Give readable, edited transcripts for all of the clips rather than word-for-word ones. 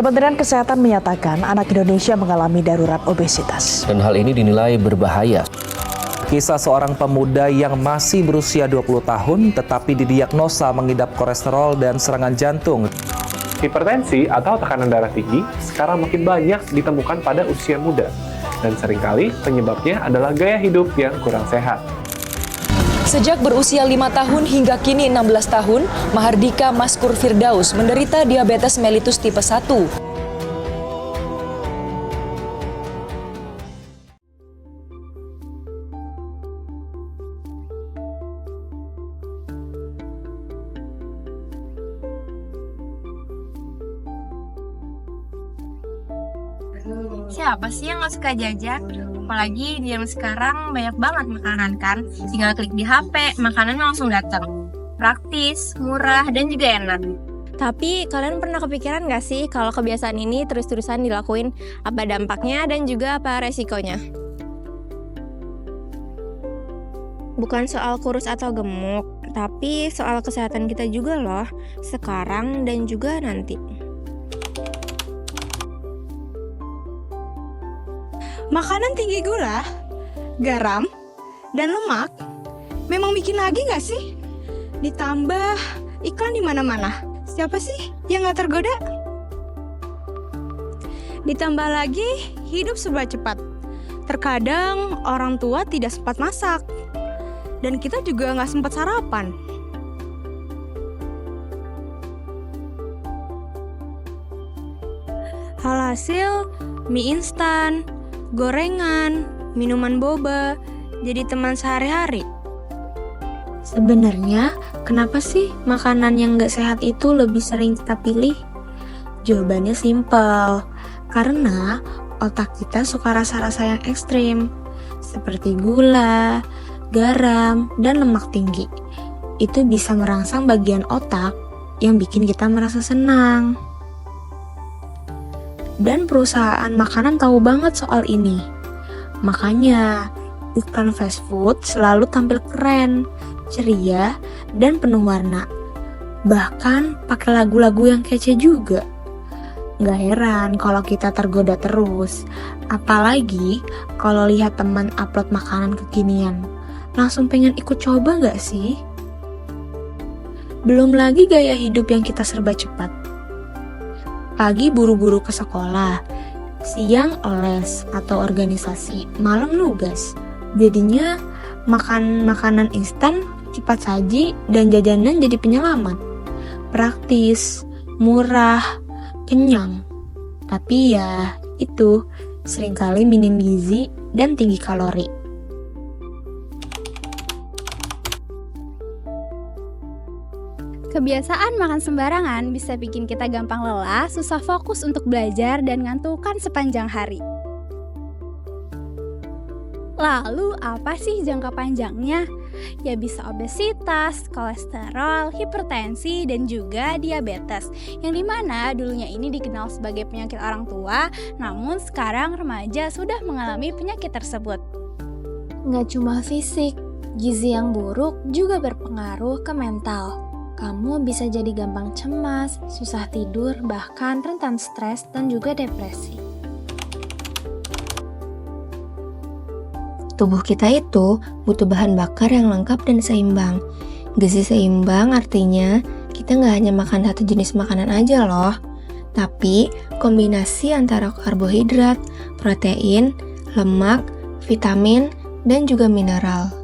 Kementerian Kesehatan menyatakan anak Indonesia mengalami darurat obesitas. Dan hal ini dinilai berbahaya. Kisah seorang pemuda yang masih berusia 20 tahun tetapi didiagnosa mengidap kolesterol dan serangan jantung. Hipertensi atau tekanan darah tinggi sekarang makin banyak ditemukan pada usia muda. Dan seringkali penyebabnya adalah gaya hidup yang kurang sehat. Sejak berusia 5 tahun hingga kini 16 tahun, Mahardika Maskur Firdaus menderita diabetes mellitus tipe 1. Siapa sih yang gak suka jajan? Apalagi di zaman sekarang banyak banget makanan kan. Tinggal klik di HP, makanannya langsung datang. Praktis, murah, dan juga enak. Tapi kalian pernah kepikiran gak sih kalau kebiasaan ini terus-terusan dilakuin, apa dampaknya dan juga apa resikonya? Bukan soal kurus atau gemuk, tapi soal kesehatan kita juga loh, sekarang dan juga nanti. Makanan tinggi gula, garam, dan lemak memang bikin lagi nggak sih? Ditambah iklan di mana-mana. Siapa sih yang nggak tergoda? Ditambah lagi hidup serba cepat. Terkadang orang tua tidak sempat masak, dan kita juga nggak sempat sarapan. Alhasil, mie instan, gorengan, minuman boba, jadi teman sehari-hari. Sebenarnya, kenapa sih makanan yang gak sehat itu lebih sering kita pilih? Jawabannya simpel, karena otak kita suka rasa-rasa yang ekstrim, seperti gula, garam, dan lemak tinggi. Itu bisa merangsang bagian otak yang bikin kita merasa senang. Dan perusahaan makanan tahu banget soal ini. Makanya, iklan fast food selalu tampil keren, ceria, dan penuh warna. Bahkan pakai lagu-lagu yang kece juga. Gak heran kalau kita tergoda terus. Apalagi kalau lihat teman upload makanan kekinian. Langsung pengen ikut coba gak sih? Belum lagi gaya hidup yang kita serba cepat. Pagi buru-buru ke sekolah, siang les atau organisasi, malam nugas. Jadinya makan makanan instan, cepat saji, dan jajanan jadi penyelamat. Praktis, murah, kenyang. Tapi ya itu seringkali minim gizi dan tinggi kalori. Kebiasaan makan sembarangan bisa bikin kita gampang lelah, susah fokus untuk belajar, dan ngantukkan sepanjang hari. Lalu apa sih jangka panjangnya? Ya bisa obesitas, kolesterol, hipertensi, dan juga diabetes. Yang dimana dulunya ini dikenal sebagai penyakit orang tua, namun sekarang remaja sudah mengalami penyakit tersebut. Nggak cuma fisik, gizi yang buruk juga berpengaruh ke mental. Kamu bisa jadi gampang cemas, susah tidur, bahkan rentan stres dan juga depresi. Tubuh kita itu butuh bahan bakar yang lengkap dan seimbang. Gizi seimbang artinya kita nggak hanya makan satu jenis makanan aja loh, tapi kombinasi antara karbohidrat, protein, lemak, vitamin, dan juga mineral.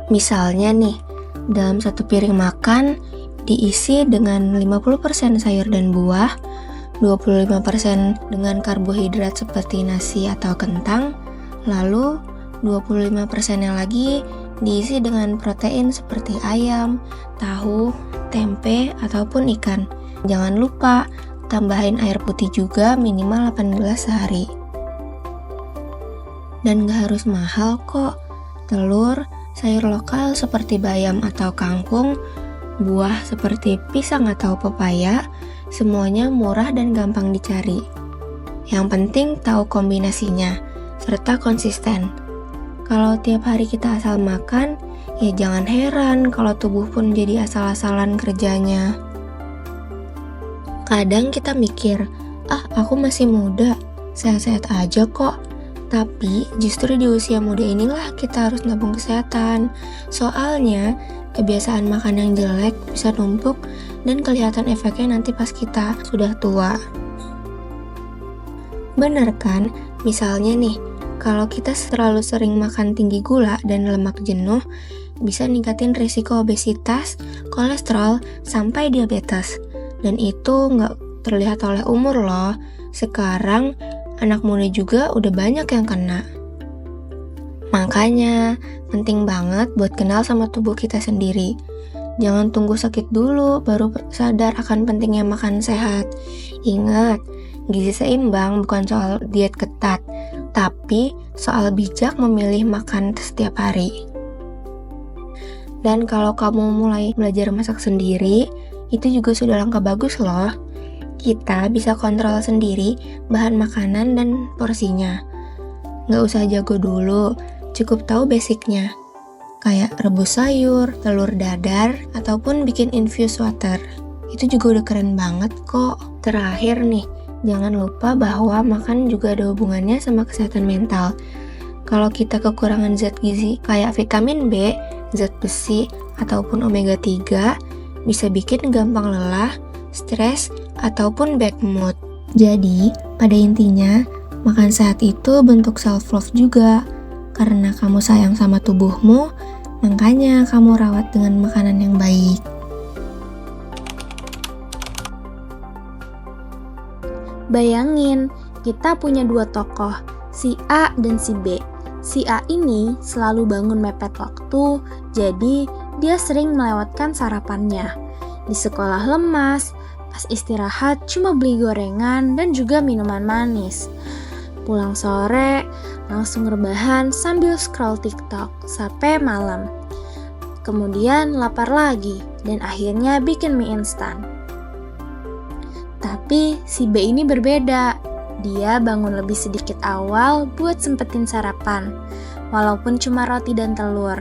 Misalnya nih, dalam satu piring makan diisi dengan 50% sayur dan buah, 25% dengan karbohidrat seperti nasi atau kentang, lalu 25% yang lagi diisi dengan protein seperti ayam, tahu, tempe, ataupun ikan. Jangan lupa tambahin air putih juga minimal 8 gelas sehari. Dan gak harus mahal kok. Telur, sayur lokal seperti bayam atau kangkung, buah seperti pisang atau pepaya, semuanya murah dan gampang dicari. Yang penting tahu kombinasinya, serta konsisten. Kalau tiap hari kita asal makan, ya jangan heran kalau tubuh pun jadi asal-asalan kerjanya. Kadang kita mikir, aku masih muda, sehat-sehat aja kok. Tapi justru di usia muda inilah kita harus nabung kesehatan. Soalnya kebiasaan makan yang jelek bisa numpuk dan kelihatan efeknya nanti pas kita sudah tua. Bener kan? Misalnya nih, kalau kita terlalu sering makan tinggi gula dan lemak jenuh, bisa ningkatin risiko obesitas, kolesterol, sampai diabetes. Dan itu nggak terlihat oleh umur loh. Sekarang anak muda juga udah banyak yang kena. Makanya penting banget buat kenal sama tubuh kita sendiri. Jangan tunggu sakit dulu baru sadar akan pentingnya makan sehat. Ingat, gizi seimbang bukan soal diet ketat, tapi soal bijak memilih makan setiap hari. Dan kalau kamu mulai belajar masak sendiri, itu juga sudah langkah bagus loh. Kita bisa kontrol sendiri bahan makanan dan porsinya. Nggak usah jago dulu, cukup tahu basicnya. Kayak rebus sayur, telur dadar, ataupun bikin infused water. Itu juga udah keren banget kok. Terakhir nih, jangan lupa bahwa makan juga ada hubungannya sama kesehatan mental. Kalau kita kekurangan zat gizi kayak vitamin B, zat besi, ataupun omega 3, bisa bikin gampang lelah, stres, ataupun bad mood. Jadi, pada intinya, makan sehat itu bentuk self-love juga. Karena kamu sayang sama tubuhmu, makanya kamu rawat dengan makanan yang baik. Bayangin, kita punya dua tokoh, si A dan si B. Si A ini selalu bangun mepet waktu, jadi dia sering melewatkan sarapannya. Di sekolah lemas, pas istirahat cuma beli gorengan dan juga minuman manis. Pulang sore, langsung rebahan sambil scroll TikTok sampai malam. Kemudian lapar lagi dan akhirnya bikin mie instan. Tapi si B ini berbeda. Dia bangun lebih sedikit awal buat sempetin sarapan, walaupun cuma roti dan telur.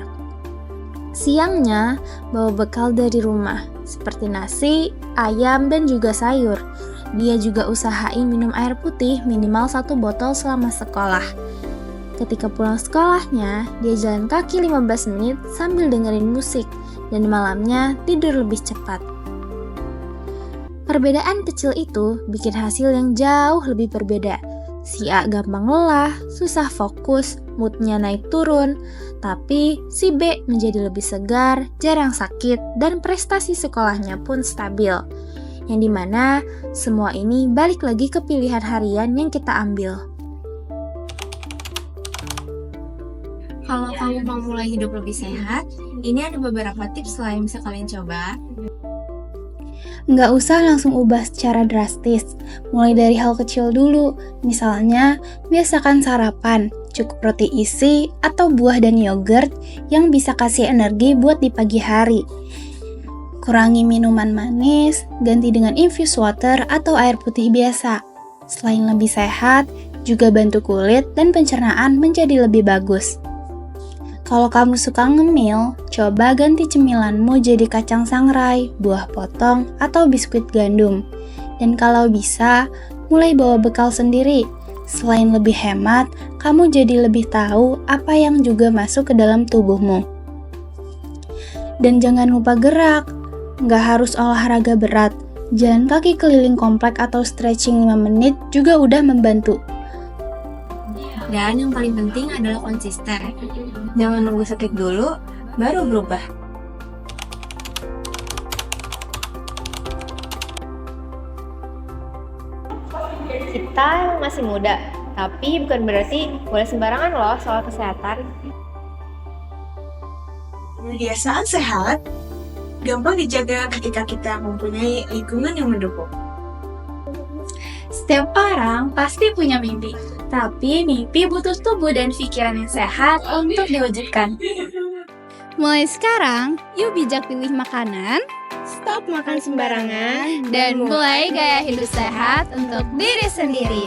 Siangnya bawa bekal dari rumah, seperti nasi, ayam, dan juga sayur. Dia juga usahain minum air putih minimal 1 botol selama sekolah. Ketika pulang sekolahnya, dia jalan kaki 15 menit sambil dengerin musik, dan malamnya tidur lebih cepat. Perbedaan kecil itu bikin hasil yang jauh lebih berbeda. Si A gampang lelah, susah fokus, moodnya naik turun, tapi si B menjadi lebih segar, jarang sakit, dan prestasi sekolahnya pun stabil. Yang dimana semua ini balik lagi ke pilihan harian yang kita ambil. Kalau kamu mau mulai hidup lebih sehat, ini ada beberapa tips lah yang bisa kalian coba. Nggak usah langsung ubah secara drastis, mulai dari hal kecil dulu. Misalnya, biasakan sarapan, cukup roti isi, atau buah dan yogurt yang bisa kasih energi buat di pagi hari. Kurangi minuman manis, ganti dengan infused water atau air putih biasa. Selain lebih sehat, juga bantu kulit dan pencernaan menjadi lebih bagus. Kalau kamu suka ngemil, coba ganti cemilanmu jadi kacang sangrai, buah potong, atau biskuit gandum. Dan kalau bisa, mulai bawa bekal sendiri. Selain lebih hemat, kamu jadi lebih tahu apa yang juga masuk ke dalam tubuhmu. Dan jangan lupa gerak, nggak harus olahraga berat. Jalan kaki keliling komplek atau stretching 5 menit juga udah membantu. Dan yang paling penting adalah konsisten. Jangan nunggu sakit dulu, baru berubah. Kita masih muda, tapi bukan berarti boleh sembarangan loh soal kesehatan. Kebiasaan sehat gampang dijaga ketika kita mempunyai lingkungan yang mendukung. Setiap orang pasti punya mimpi, tapi mimpi butuh tubuh dan pikiran yang sehat untuk diwujudkan. Mulai sekarang, yuk bijak pilih makanan, stop makan sembarangan, dan mulai gaya hidup sehat untuk diri sendiri.